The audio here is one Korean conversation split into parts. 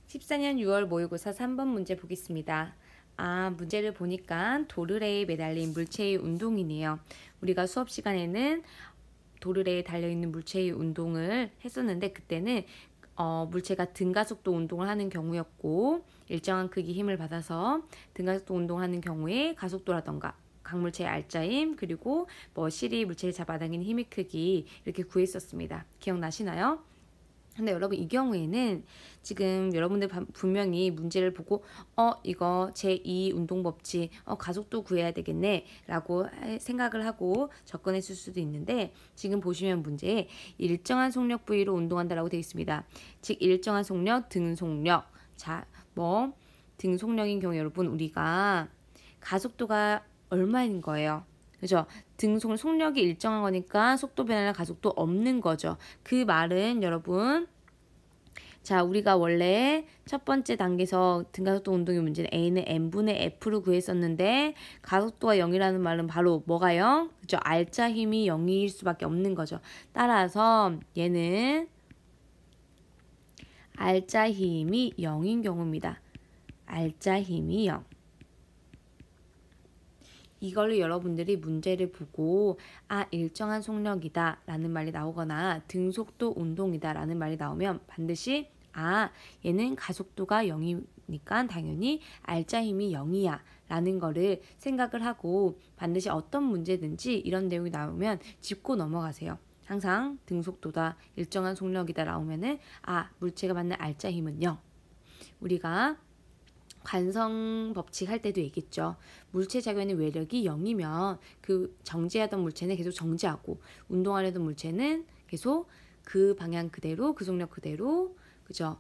14년 6월 모의고사 3번 문제 보겠습니다. 문제를 보니까 도르래에 매달린 물체의 운동이네요. 우리가 수업 시간에는 도르래에 달려있는 물체의 운동을 했었는데 그때는 물체가 등가속도 운동을 하는 경우였고 일정한 크기 힘을 받아서 등가속도 운동하는 경우에 가속도라던가 강물체의 알짜힘 그리고 실이 물체를 잡아당기는 힘의 크기 이렇게 구했었습니다. 기억나시나요? 근데 여러분 이 경우에는 지금 여러분들 분명히 문제를 보고 이거 제2 운동법칙 가속도 구해야 되겠네 라고 생각을 하고 접근했을 수도 있는데 지금 보시면 문제에 일정한 속력 부위로 운동한다 라고 되어 있습니다. 즉 일정한 속력, 등속력. 등속력인 경우 여러분 우리가 가속도가 얼마인 거예요? 그죠? 속력이 일정한 거니까 속도 변화나 가속도 없는 거죠. 그 말은 여러분 우리가 원래 첫 번째 단계에서 등가속도 운동의 문제는 A는 M분의 F로 구했었는데 가속도가 0이라는 말은 바로 뭐가 0? 그죠? 알짜 힘이 0일 수밖에 없는 거죠. 따라서 얘는 알짜 힘이 0인 경우입니다. 알짜 힘이 0. 이걸로 여러분들이 문제를 보고 일정한 속력이다 라는 말이 나오거나 등속도 운동이다 라는 말이 나오면 반드시 얘는 가속도가 0이니까 당연히 알짜 힘이 0이야 라는 거를 생각을 하고 반드시 어떤 문제든지 이런 내용이 나오면 짚고 넘어가세요. 항상 등속도다 일정한 속력이다 나오면은 물체가 받는 알짜 힘은 0. 우리가 관성 법칙 할 때도 얘기했죠. 물체 작용하는 외력이 0이면 그 정지하던 물체는 계속 정지하고 운동하려던 물체는 계속 그 방향 그대로 그 속력 그대로 그죠?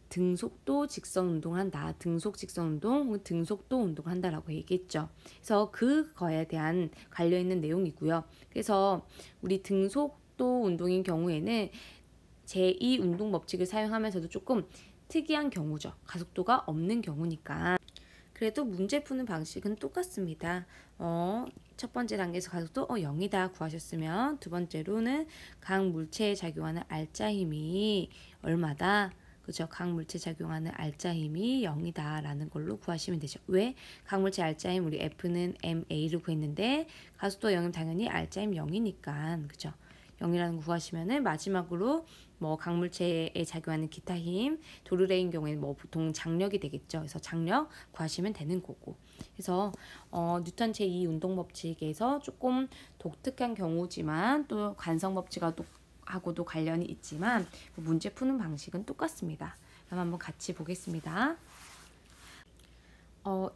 등속도 직선 운동을 한다. 등속 직선 운동 혹은 등속도 운동을 한다라고 얘기했죠. 그래서 그거에 대한 관련 있는 내용이고요. 그래서 우리 등속도 운동인 경우에는 제2 운동 법칙을 사용하면서도 조금 특이한 경우죠. 가속도가 없는 경우니까. 그래도 문제 푸는 방식은 똑같습니다. 첫 번째 단계에서 가속도 0이다 구하셨으면 두 번째로는 각 물체에 작용하는 알짜 힘이 얼마다? 그죠? 각 물체에 작용하는 알짜 힘이 0이다 라는 걸로 구하시면 되죠. 왜? 각 물체 알짜 힘 우리 F는 MA를 구했는데 가속도 0이면 당연히 알짜 힘 0이니까 그죠? 0이라는 거 구하시면은 마지막으로 강물체에 작용하는 기타 힘, 도르래인 경우에는 보통 장력이 되겠죠. 그래서 장력 구하시면 되는 거고. 그래서 뉴턴 제2 운동 법칙에서 조금 독특한 경우지만 또 관성 법칙하고도 관련이 있지만 문제 푸는 방식은 똑같습니다. 그럼 한번 같이 보겠습니다.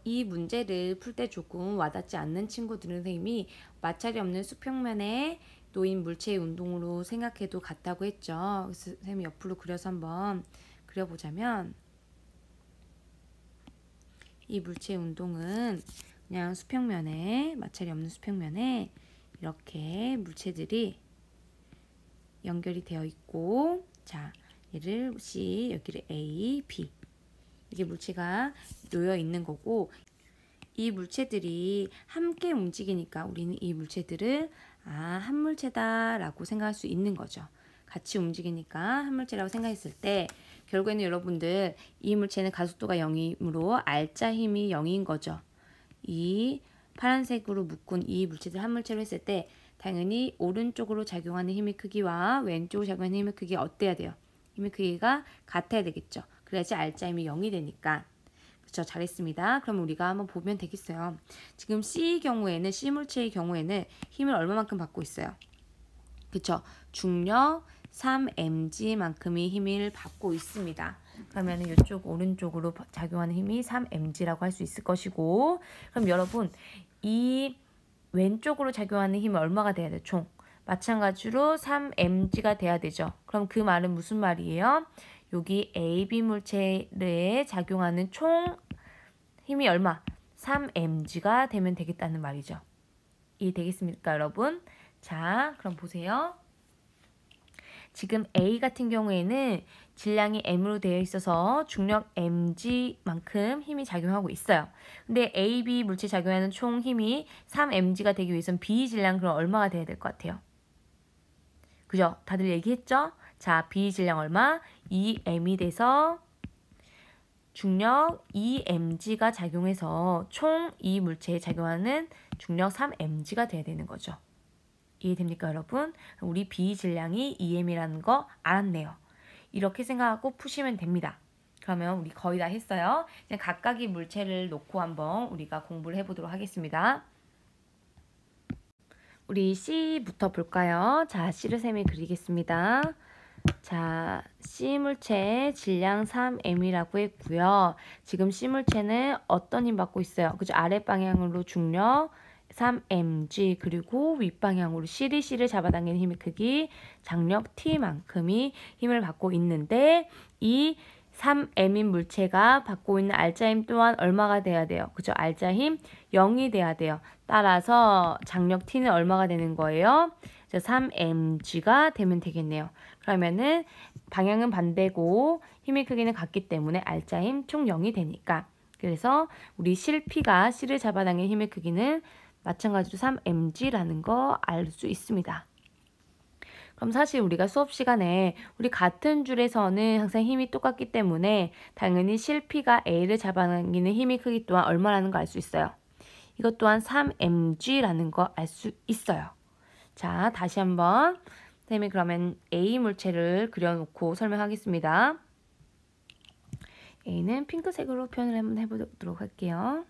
이 문제를 풀 때 조금 와닿지 않는 친구들은 선생님이 마찰이 없는 수평면에 놓인 물체의 운동으로 생각해도 같다고 했죠. 그래서 선생님이 옆으로 그려서 한번 그려보자면 이 물체의 운동은 그냥 수평면에 마찰이 없는 수평면에 이렇게 물체들이 연결이 되어 있고 얘를 C, 여기를 A, B 이게 물체가 놓여 있는 거고 이 물체들이 함께 움직이니까 우리는 이 물체들을 한 물체다 라고 생각할 수 있는 거죠. 같이 움직이니까 한 물체라고 생각했을 때 결국에는 여러분들 이 물체는 가속도가 0이므로 알짜 힘이 0인 거죠. 이 파란색으로 묶은 이 물체들 한 물체로 했을 때 당연히 오른쪽으로 작용하는 힘의 크기와 왼쪽으로 작용하는 힘의 크기가 어때야 돼요? 힘의 크기가 같아야 되겠죠. 그래야지 알짜 힘이 0이 되니까. 그렇죠. 잘했습니다. 그럼 우리가 한번 보면 되겠어요. 지금 C 물체의 경우에는 힘을 얼마만큼 받고 있어요? 그렇죠. 중력 3mg만큼의 힘을 받고 있습니다. 그러면 이쪽 오른쪽으로 작용하는 힘이 3mg라고 할 수 있을 것이고 그럼 여러분 이 왼쪽으로 작용하는 힘은 얼마가 돼야 돼요? 총. 마찬가지로 3mg가 돼야 되죠. 그럼 그 말은 무슨 말이에요? 여기 AB 물체에 작용하는 총 힘이 얼마? 3mg가 되면 되겠다는 말이죠. 이해되겠습니까, 여러분? 그럼 보세요. 지금 A 같은 경우에는 질량이 M으로 되어 있어서 중력 mg만큼 힘이 작용하고 있어요. 근데 AB 물체 작용하는 총 힘이 3mg가 되기 위해서는 B 질량 그럼 얼마가 돼야 될 것 같아요? 그죠? 다들 얘기했죠? B 질량 얼마? 2m이 돼서 중력 2mg가 작용해서 총 이 물체에 작용하는 중력 3mg가 돼야 되는 거죠. 이해됩니까, 여러분? 우리 B 질량이 2m이라는 거 알았네요. 이렇게 생각하고 푸시면 됩니다. 그러면 우리 거의 다 했어요. 이제 각각의 물체를 놓고 한번 우리가 공부를 해보도록 하겠습니다. 우리 C부터 볼까요? 자, C를 셈에 그리겠습니다. 자, C 물체의 질량 3m이라고 했고요. 지금 C 물체는 어떤 힘 받고 있어요? 그죠? 아랫방향으로 중력 3mg 그리고 윗방향으로 C를 잡아당기는 힘의 크기 장력 T만큼이 힘을 받고 있는데 이 3m인 물체가 받고 있는 알자 힘 또한 얼마가 돼야 돼요? 그죠? 알자 힘 0이 돼야 돼요. 따라서 장력 T는 얼마가 되는 거예요? 3mg가 되면 되겠네요. 그러면은 방향은 반대고 힘의 크기는 같기 때문에 알자 힘 총 0이 되니까 그래서 우리 실P가 C를 잡아당긴 힘의 크기는 마찬가지로 3mg라는 거 알 수 있습니다. 그럼 사실 우리가 수업 시간에 우리 같은 줄에서는 항상 힘이 똑같기 때문에 당연히 실P가 A를 잡아당기는 힘의 크기 또한 얼마라는 거 알 수 있어요. 이것 또한 3mg라는 거 알 수 있어요. 자, 다시 한번 선생님이 그러면 A 물체를 그려놓고 설명하겠습니다. A는 핑크색으로 표현을 한번 해보도록 할게요.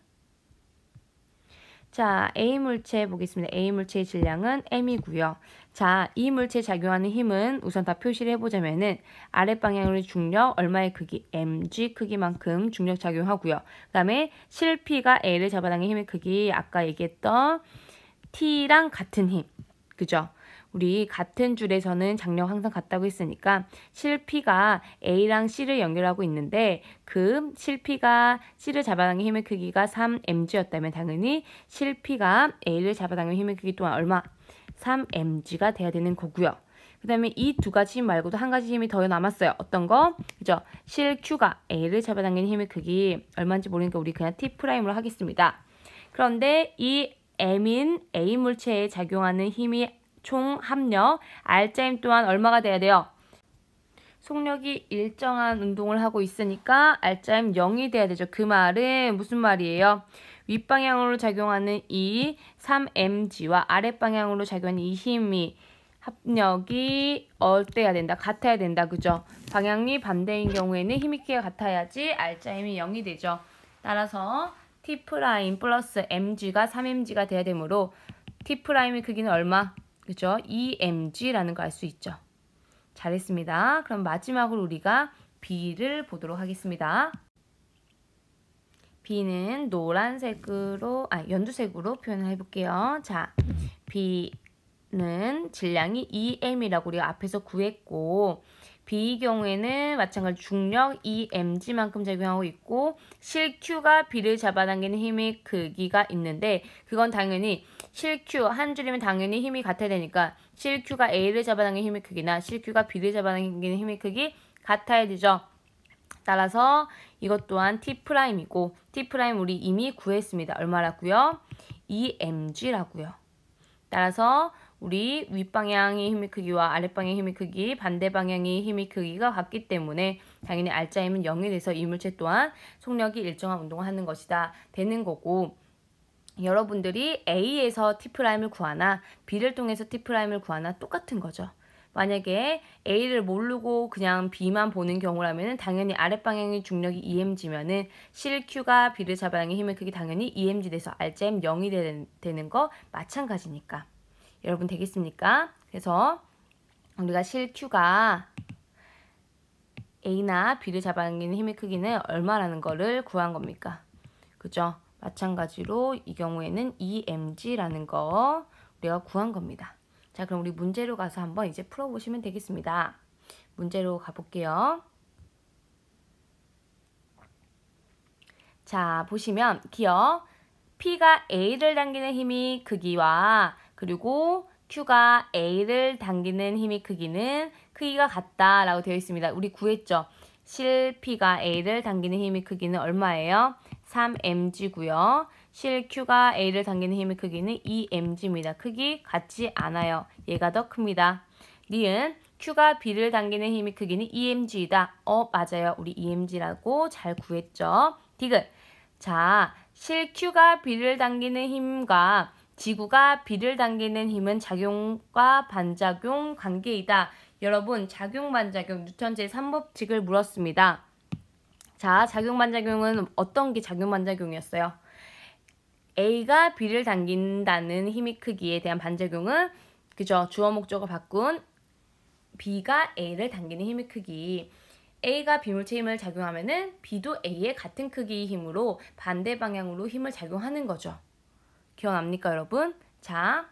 자, A 물체 보겠습니다. A 물체의 질량은 m이고요. 자, 이 물체에 작용하는 힘은 우선 다 표시를 해보자면은 아랫방향으로 중력 얼마의 크기? mg 크기만큼 중력 작용하고요. 그 다음에 실P가 A를 잡아당긴 힘의 크기 아까 얘기했던 T랑 같은 힘. 그죠? 우리 같은 줄에서는 장력 항상 같다고 했으니까 실P가 A랑 C를 연결하고 있는데 그 실P가 C를 잡아당긴 힘의 크기가 3mg였다면 당연히 실P가 A를 잡아당긴 힘의 크기 또한 얼마? 3mg가 돼야 되는 거고요. 그 다음에 이 두 가지 힘 말고도 한 가지 힘이 더 남았어요. 어떤 거? 그죠? 실 Q가 A를 잡아당기는 힘의 크기 얼마인지 모르니까 우리 그냥 T'으로 하겠습니다. 그런데 이 M인 A 물체에 작용하는 힘이 총 합력, 알짜힘 또한 얼마가 돼야 돼요? 속력이 일정한 운동을 하고 있으니까 알짜힘 0이 돼야 되죠. 그 말은 무슨 말이에요? 윗방향으로 작용하는 이 3mg와 아랫방향으로 작용하는 이 힘이 합력이 어때야 된다? 같아야 된다. 그죠? 방향이 반대인 경우에는 힘의 크기가 같아야지 알짜힘이 0이 되죠. 따라서 T' 플러스 mg가 3mg가 돼야 되므로 T'의 크기는 얼마? 그죠? 2mg라는 거 알 수 있죠. 잘했습니다. 그럼 마지막으로 우리가 B를 보도록 하겠습니다. B는 노란색으로, 연두색으로 표현을 해볼게요. 자, B는 질량이 2m이라고 우리가 앞에서 구했고, B의 경우에는 마찬가지로 중력 2mg만큼 작용하고 있고 실 Q가 B를 잡아당기는 힘의 크기가 있는데 그건 당연히 실 Q 한 줄이면 당연히 힘이 같아야 되니까 실 Q가 A를 잡아당기는 힘의 크기나 실 Q가 B를 잡아당기는 힘의 크기 같아야 되죠. 따라서 이것 또한 T'이고 T' 우리 이미 구했습니다. 얼마라고요? 2mg라고요. 따라서 우리 윗방향의 힘의 크기와 아랫방향의 힘의 크기, 반대 방향의 힘의 크기가 같기 때문에 당연히 알짜 힘은 0이 돼서 이 물체 또한 속력이 일정한 운동을 하는 것이다 되는 거고 여러분들이 A에서 T'을 구하나 B를 통해서 T'을 구하나 똑같은 거죠. 만약에 A를 모르고 그냥 B만 보는 경우라면 당연히 아랫방향의 중력이 2mg면은 실 Q가 B를 잡아당기는 힘의 크기 당연히 2mg 돼서 알짜 힘 0이 되는 거 마찬가지니까. 여러분 되겠습니까? 그래서 우리가 실 Q가 A나 B를 잡아당기는 힘의 크기는 얼마라는 거를 구한 겁니까? 그죠? 마찬가지로 이 경우에는 2mg라는 거 우리가 구한 겁니다. 자, 그럼 우리 문제로 가서 한번 이제 풀어보시면 되겠습니다. 문제로 가볼게요. 자, 보시면 기억 P가 A를 당기는 힘의 크기와 그리고 Q가 A를 당기는 힘의 크기가 같다라고 되어 있습니다. 우리 구했죠? 실 P가 A를 당기는 힘의 크기는 얼마예요? 3mg고요. 실 Q가 A를 당기는 힘의 크기는 2mg입니다. 크기 같지 않아요. 얘가 더 큽니다. 니은 Q가 B를 당기는 힘의 크기는 EMG이다. 맞아요. 우리 EMG라고 잘 구했죠. 디귿. 자, 실 Q가 B를 당기는 힘과 지구가 B를 당기는 힘은 작용과 반작용 관계이다. 여러분, 작용, 반작용, 뉴턴 제3법칙을 물었습니다. 자, 작용, 반작용은 어떤 게 작용, 반작용이었어요? A가 B를 당긴다는 힘의 크기에 대한 반작용은 그죠? 주어 목적어 바꾼 B가 A를 당기는 힘의 크기. A가 비물체 힘을 작용하면은 B도 A의 같은 크기의 힘으로 반대 방향으로 힘을 작용하는 거죠. 기억납니까, 여러분? 자,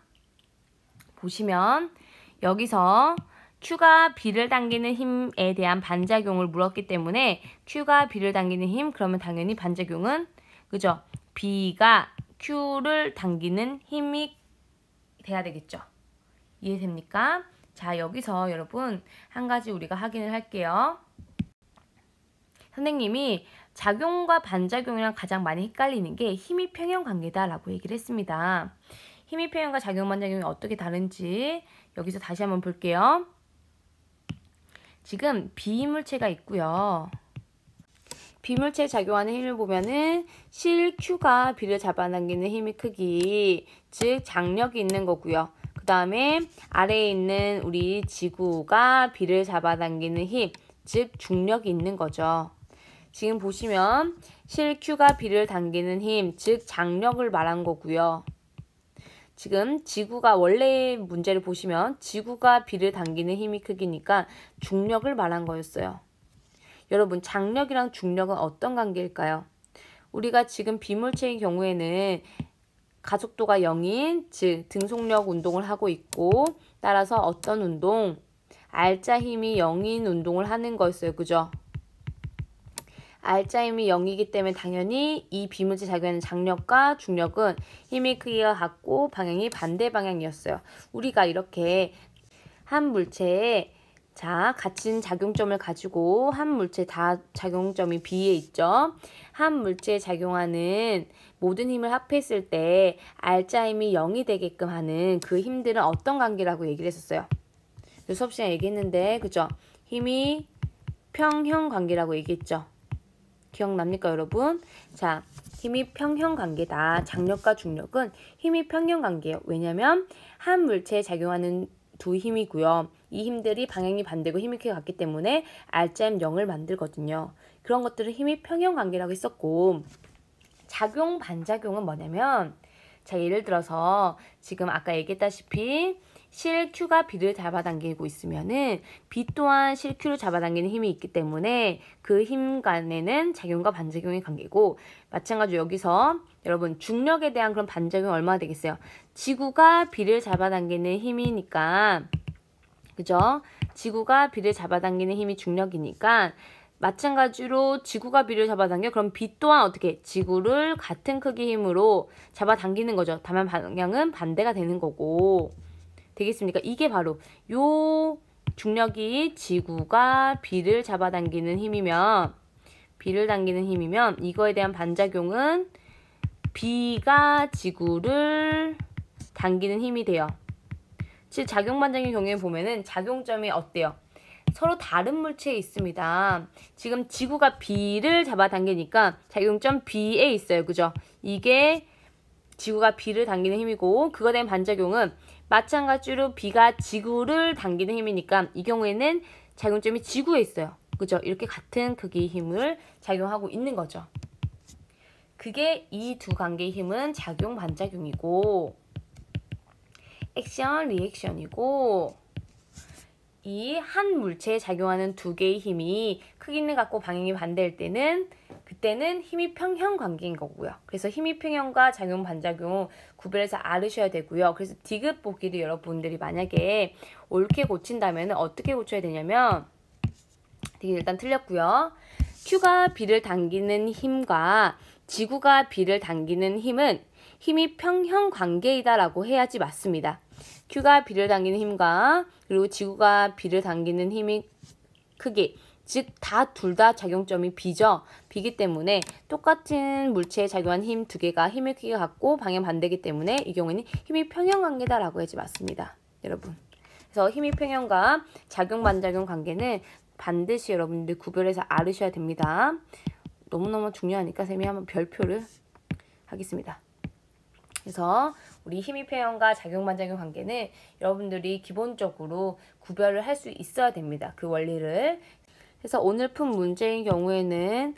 보시면 여기서 Q가 B를 당기는 힘에 대한 반작용을 물었기 때문에 Q가 B를 당기는 힘, 그러면 당연히 반작용은 그죠? B가 Q를 당기는 힘이 돼야 되겠죠. 이해됩니까? 자, 여기서 여러분 한 가지 우리가 확인을 할게요. 선생님이 작용과 반작용이랑 가장 많이 헷갈리는 게 힘의 평형 관계다라고 얘기를 했습니다. 힘의 평형과 작용, 반작용이 어떻게 다른지 여기서 다시 한번 볼게요. 지금 비물체가 있고요. 비물체에 작용하는 힘을 보면은 실 Q가 B를 잡아당기는 힘의 크기, 즉 장력이 있는 거고요. 그 다음에 아래에 있는 우리 지구가 B를 잡아당기는 힘, 즉 중력이 있는 거죠. 지금 보시면 실 Q가 B를 당기는 힘, 즉 장력을 말한 거고요. 지금 지구가 원래 문제를 보시면 지구가 B를 당기는 힘이 크기니까 중력을 말한 거였어요. 여러분, 장력이랑 중력은 어떤 관계일까요? 우리가 지금 비물체의 경우에는 가속도가 0인, 즉 등속력 운동을 하고 있고 따라서 어떤 운동? R자 힘이 0인 운동을 하는 거였어요. 그죠? R자 힘이 0이기 때문에 당연히 이 비물체 작용하는 장력과 중력은 힘의 크기가 같고 방향이 반대 방향이었어요. 우리가 이렇게 한 물체에 자, 같은 작용점을 가지고 한 물체 다 작용점이 B에 있죠. 한 물체에 작용하는 모든 힘을 합했을 때 R자 힘이 0이 되게끔 하는 그 힘들은 어떤 관계라고 얘기를 했었어요. 수업 시간에 얘기했는데 그죠? 힘이 평형 관계라고 얘기했죠. 기억납니까, 여러분? 자, 힘이 평형 관계다. 장력과 중력은 힘이 평형 관계예요. 왜냐면 한 물체에 작용하는 두 힘이고요. 이 힘들이 방향이 반대고 힘이 크게 같기 때문에 R자 힘 0을 만들거든요. 그런 것들을 힘이 평형 관계라고 했었고, 작용, 반작용은 뭐냐면 자, 예를 들어서 지금 아까 얘기했다시피 실 Q가 B를 잡아당기고 있으면은 B 또한 실 Q를 잡아당기는 힘이 있기 때문에 그 힘 간에는 작용과 반작용의 관계고, 마찬가지로 여기서 여러분 중력에 대한 그런 반작용이 얼마나 되겠어요? 지구가 B를 잡아당기는 힘이니까 그죠? 지구가 B를 잡아당기는 힘이 중력이니까 마찬가지로 지구가 B를 잡아당겨 그럼 B 또한 어떻게 지구를 같은 크기 힘으로 잡아당기는 거죠. 다만 방향은 반대가 되는 거고 되겠습니까? 이게 바로 요 중력이 지구가 B를 잡아당기는 힘이면 B를 당기는 힘이면 이거에 대한 반작용은 B가 지구를 당기는 힘이 돼요. 즉 작용 반작용 경우에 보면은 작용점이 어때요? 서로 다른 물체에 있습니다. 지금 지구가 B를 잡아당기니까 작용점 B에 있어요. 그죠? 이게 지구가 B를 당기는 힘이고 그거에 대한 반작용은 마찬가지로 B가 지구를 당기는 힘이니까 이 경우에는 작용점이 지구에 있어요. 그죠? 이렇게 같은 크기의 힘을 작용하고 있는 거죠. 그게 이 두 관계의 힘은 작용, 반작용이고 액션, 리액션이고 이 한 물체에 작용하는 두 개의 힘이 크기는 같고 방향이 반대일 때는 그때는 힘이 평형 관계인 거고요. 그래서 힘이 평형과 작용, 반작용 구별해서 알으셔야 되고요. 그래서 디귿 보기를 여러분들이 만약에 옳게 고친다면 어떻게 고쳐야 되냐면 디귿 일단 틀렸고요. Q가 B를 당기는 힘과 지구가 B를 당기는 힘은 힘이 평형 관계이다라고 해야지 맞습니다. Q가 B를 당기는 힘과 그리고 지구가 B를 당기는 힘이 크기, 즉 다 둘 다 작용점이 B죠. B이기 때문에 똑같은 물체에 작용한 힘 두 개가 힘의 크기가 같고 방향 반대이기 때문에 이 경우에는 힘이 평형 관계다라고 해야지 맞습니다. 여러분 그래서 힘입평형과 작용-반작용 관계는 반드시 여러분들 구별해서 알으셔야 됩니다. 너무너무 중요하니까 쌤이 한번 별표를 하겠습니다. 그래서 우리 힘입평형과 작용-반작용 관계는 여러분들이 기본적으로 구별을 할 수 있어야 됩니다. 그 원리를. 그래서 오늘 푼 문제인 경우에는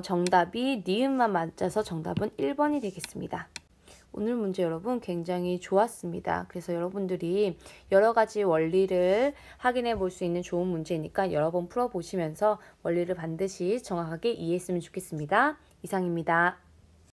정답이 니은만 맞아서 정답은 1번이 되겠습니다. 오늘 문제 여러분 굉장히 좋았습니다. 그래서 여러분들이 여러 가지 원리를 확인해 볼 수 있는 좋은 문제니까 여러 번 풀어보시면서 원리를 반드시 정확하게 이해했으면 좋겠습니다. 이상입니다.